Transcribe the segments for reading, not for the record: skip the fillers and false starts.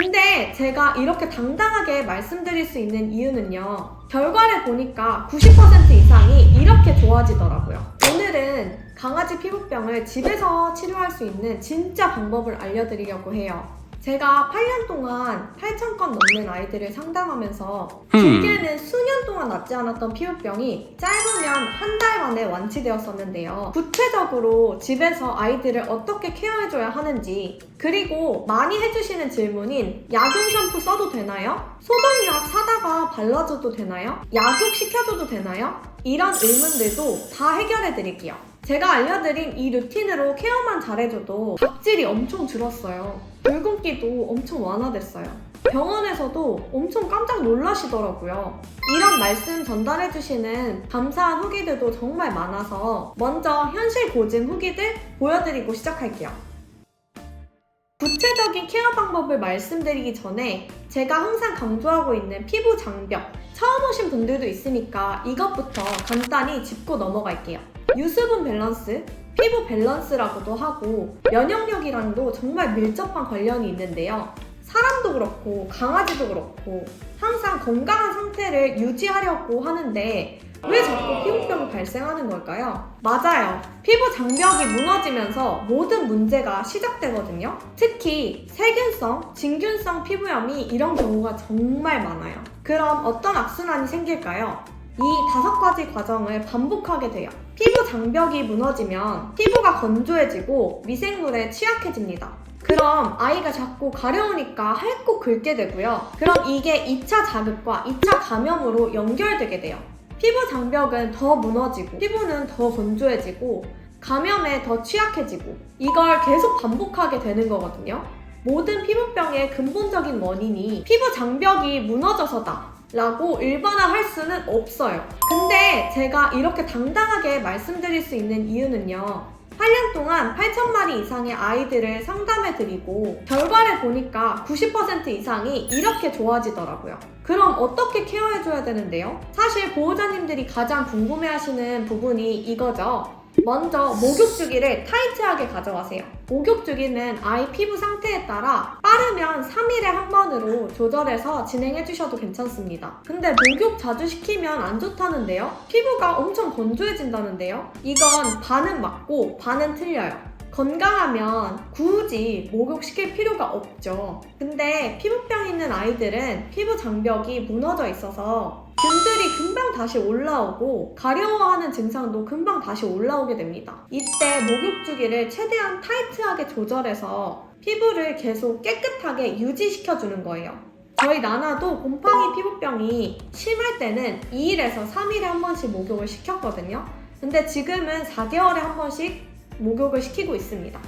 근데 제가 이렇게 당당하게 말씀드릴 수 있는 이유는요, 결과를 보니까 90% 이상이 이렇게 좋아지더라고요. 오늘은 강아지 피부병을 집에서 치료할 수 있는 진짜 방법을 알려드리려고 해요. 제가 8년 동안 8,000건 넘는 아이들을 상담하면서 길게는 수년 동안 낫지 않았던 피부병이 짧으면 한 달 만에 완치되었었는데요. 구체적으로 집에서 아이들을 어떻게 케어해줘야 하는지, 그리고 많이 해주시는 질문인 약용 샴푸 써도 되나요? 소독약 사다가 발라줘도 되나요? 약욕 시켜줘도 되나요? 이런 의문들도 다 해결해드릴게요. 제가 알려드린 이 루틴으로 케어만 잘해줘도 각질이 엄청 줄었어요. 붉은기도 엄청 완화됐어요. 병원에서도 엄청 깜짝 놀라시더라고요. 이런 말씀 전달해주시는 감사한 후기들도 정말 많아서 먼저 현실 고증 후기들 보여드리고 시작할게요. 구체적인 케어 방법을 말씀드리기 전에 제가 항상 강조하고 있는 피부 장벽, 처음 오신 분들도 있으니까 이것부터 간단히 짚고 넘어갈게요. 유수분 밸런스, 피부 밸런스라고도 하고 면역력이랑도 정말 밀접한 관련이 있는데요. 사람도 그렇고 강아지도 그렇고 항상 건강한 상태를 유지하려고 하는데 왜 자꾸 피부병이 발생하는 걸까요? 맞아요. 피부 장벽이 무너지면서 모든 문제가 시작되거든요. 특히 세균성, 진균성 피부염이 이런 경우가 정말 많아요. 그럼 어떤 악순환이 생길까요? 이 5가지 과정을 반복하게 돼요. 피부 장벽이 무너지면 피부가 건조해지고 미생물에 취약해집니다. 그럼 아이가 자꾸 가려우니까 핥고 긁게 되고요. 그럼 이게 2차 자극과 2차 감염으로 연결되게 돼요. 피부 장벽은 더 무너지고 피부는 더 건조해지고 감염에 더 취약해지고 이걸 계속 반복하게 되는 거거든요. 모든 피부병의 근본적인 원인이 피부 장벽이 무너져서다 라고 일반화할 수는 없어요. 근데 제가 이렇게 당당하게 말씀드릴 수 있는 이유는요, 8년 동안 8,000마리 이상의 아이들을 상담해드리고 결과를 보니까 90% 이상이 이렇게 좋아지더라고요. 그럼 어떻게 케어해줘야 되는데요? 사실 보호자님들이 가장 궁금해하시는 부분이 이거죠. 먼저 목욕 주기를 타이트하게 가져가세요. 목욕 주기는 아이 피부 상태에 따라 빠르면 3일에 한 번으로 조절해서 진행해 주셔도 괜찮습니다. 근데 목욕 자주 시키면 안 좋다는데요? 피부가 엄청 건조해진다는데요? 이건 반은 맞고 반은 틀려요. 건강하면 굳이 목욕시킬 필요가 없죠. 근데 피부병 있는 아이들은 피부 장벽이 무너져 있어서 균들이 금방 다시 올라오고 가려워하는 증상도 금방 다시 올라오게 됩니다. 이때 목욕 주기를 최대한 타이트하게 조절해서 피부를 계속 깨끗하게 유지시켜주는 거예요. 저희 나나도 곰팡이 피부병이 심할 때는 2일에서 3일에 한 번씩 목욕을 시켰거든요. 근데 지금은 4개월에 한 번씩 목욕을 시키고 있습니다.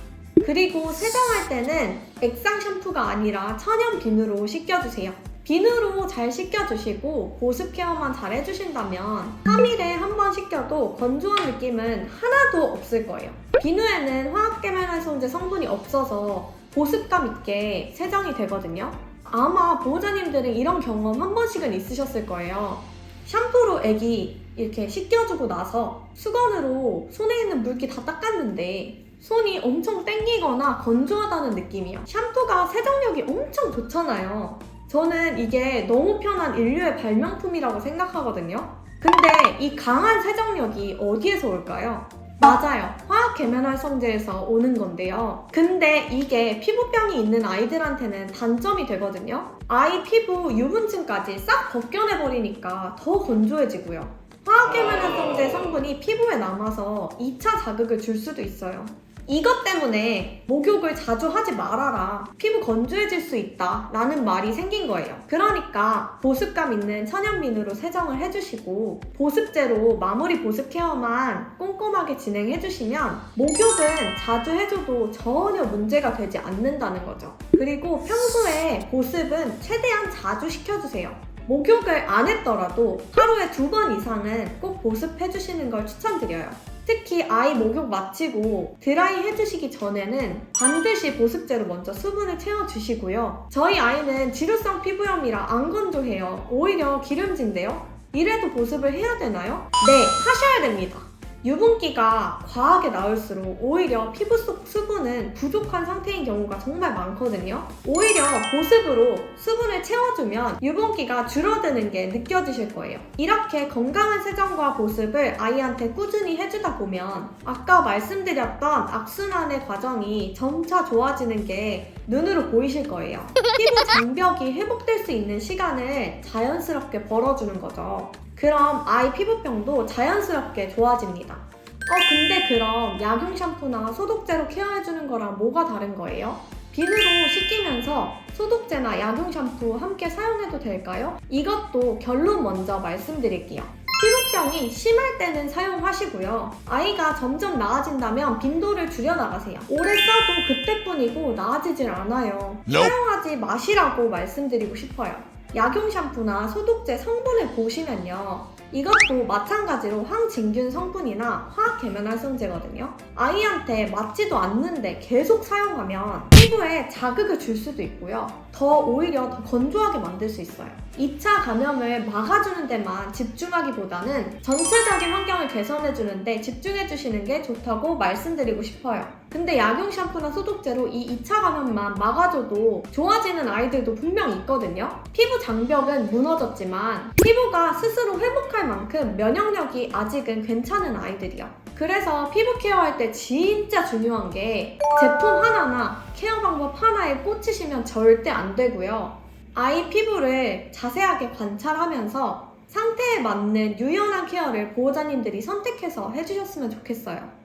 그리고 세정할 때는 액상 샴푸가 아니라 천연 비누로 씻겨주세요. 비누로 잘 씻겨주시고 보습 케어만 잘 해주신다면 3일에 한 번 씻겨도 건조한 느낌은 하나도 없을 거예요. 비누에는 화학계면활성제 성분이 없어서 보습감 있게 세정이 되거든요. 아마 보호자님들은 이런 경험 한 번씩은 있으셨을 거예요. 샴푸로 애기 이렇게 씻겨주고 나서 수건으로 손에 있는 물기 다 닦았는데 손이 엄청 땡기거나 건조하다는 느낌이에요. 샴푸가 세정력이 엄청 좋잖아요. 저는 이게 너무 편한 인류의 발명품이라고 생각하거든요. 근데 이 강한 세정력이 어디에서 올까요? 맞아요. 화학 계면활성제에서 오는 건데요. 근데 이게 피부병이 있는 아이들한테는 단점이 되거든요. 아이 피부 유분층까지 싹 벗겨내버리니까 더 건조해지고요. 화학 계면활성제 성분이 피부에 남아서 2차 자극을 줄 수도 있어요. 이것 때문에 목욕을 자주 하지 말아라, 피부 건조해질 수 있다 라는 말이 생긴 거예요. 그러니까 보습감 있는 천연비누로 세정을 해주시고 보습제로 마무리 보습 케어만 꼼꼼하게 진행해주시면 목욕은 자주 해줘도 전혀 문제가 되지 않는다는 거죠. 그리고 평소에 보습은 최대한 자주 시켜주세요. 목욕을 안 했더라도 하루에 2번 이상은 꼭 보습해주시는 걸 추천드려요. 특히 아이 목욕 마치고 드라이 해주시기 전에는 반드시 보습제로 먼저 수분을 채워주시고요. 저희 아이는 지루성 피부염이라 안 건조해요. 오히려 기름진데요? 이래도 보습을 해야 되나요? 네, 하셔야 됩니다. 유분기가 과하게 나올수록 오히려 피부 속 수분은 부족한 상태인 경우가 정말 많거든요. 오히려 보습으로 수분을 채워주면 유분기가 줄어드는 게 느껴지실 거예요. 이렇게 건강한 세정과 보습을 아이한테 꾸준히 해주다 보면 아까 말씀드렸던 악순환의 과정이 점차 좋아지는 게 눈으로 보이실 거예요. 피부 장벽이 회복될 수 있는 시간을 자연스럽게 벌어주는 거죠. 그럼 아이 피부병도 자연스럽게 좋아집니다. 근데 그럼 약용 샴푸나 소독제로 케어해주는 거랑 뭐가 다른 거예요? 비누로 씻기면서 소독제나 약용 샴푸 함께 사용해도 될까요? 이것도 결론 먼저 말씀드릴게요. 피부병이 심할 때는 사용하시고요. 아이가 점점 나아진다면 빈도를 줄여나가세요. 오래 써도 그때뿐이고 나아지질 않아요. 사용하지 마시라고 말씀드리고 싶어요. 약용 샴푸나 소독제 성분을 보시면요. 이것도 마찬가지로 항진균 성분이나 화학 계면활성제거든요. 아이한테 맞지도 않는데 계속 사용하면 피부에 자극을 줄 수도 있고요. 오히려 더 건조하게 만들 수 있어요. 2차 감염을 막아주는 데만 집중하기보다는 전체적인 환경을 개선해주는 데 집중해주시는 게 좋다고 말씀드리고 싶어요. 근데 약용 샴푸나 소독제로 이 2차 감염만 막아줘도 좋아지는 아이들도 분명 있거든요. 피부 장벽은 무너졌지만 피부가 스스로 회복할 만큼 면역력이 아직은 괜찮은 아이들이요. 그래서 피부 케어할 때 진짜 중요한 게 제품 하나나 케어 방법 하나에 꽂히시면 절대 안 되고요. 아이 피부를 자세하게 관찰하면서 상태에 맞는 유연한 케어를 보호자님들이 선택해서 해주셨으면 좋겠어요.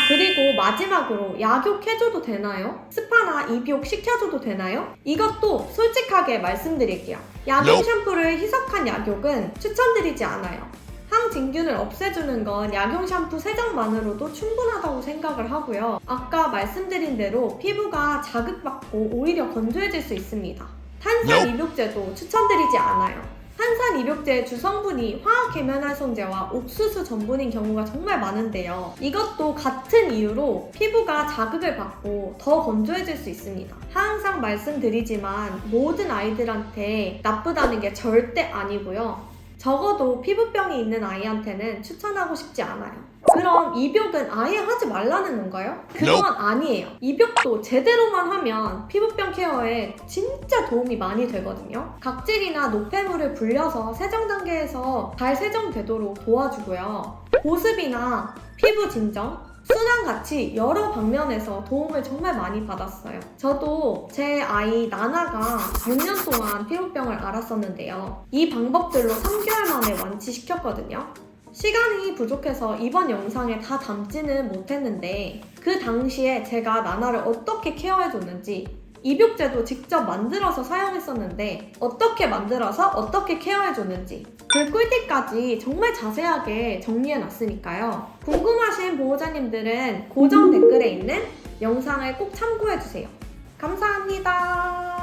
그리고 마지막으로 약욕해줘도 되나요? 스파나 입욕 시켜줘도 되나요? 이것도 솔직하게 말씀드릴게요. 약용 샴푸를 희석한 약욕은 추천드리지 않아요. 항진균을 없애주는 건 약용 샴푸 세정만으로도 충분하다고 생각을 하고요. 아까 말씀드린 대로 피부가 자극받고 오히려 건조해질 수 있습니다. 탄산 입욕제도 추천드리지 않아요. 탄산 입욕제의 주성분이 화학 계면활성제와 옥수수 전분인 경우가 정말 많은데요. 이것도 같은 이유로 피부가 자극을 받고 더 건조해질 수 있습니다. 항상 말씀드리지만 모든 아이들한테 나쁘다는 게 절대 아니고요. 적어도 피부병이 있는 아이한테는 추천하고 싶지 않아요. 그럼 입욕은 아예 하지 말라는 건가요? 그건 아니에요. 입욕도 제대로만 하면 피부병 케어에 진짜 도움이 많이 되거든요. 각질이나 노폐물을 불려서 세정 단계에서 잘 세정되도록 도와주고요. 보습이나 피부 진정, 순환같이 여러 방면에서 도움을 정말 많이 받았어요. 저도 제 아이 나나가 6년 동안 피부병을 앓았었는데요. 이 방법들로 3개월 만에 완치시켰거든요. 시간이 부족해서 이번 영상에 다 담지는 못했는데 그 당시에 제가 나나를 어떻게 케어해줬는지 입욕제도 직접 만들어서 사용했었는데 어떻게 만들어서 어떻게 케어해줬는지 그 꿀팁까지 정말 자세하게 정리해놨으니까요. 궁금하신 보호자님들은 고정 댓글에 있는 영상을 꼭 참고해주세요. 감사합니다.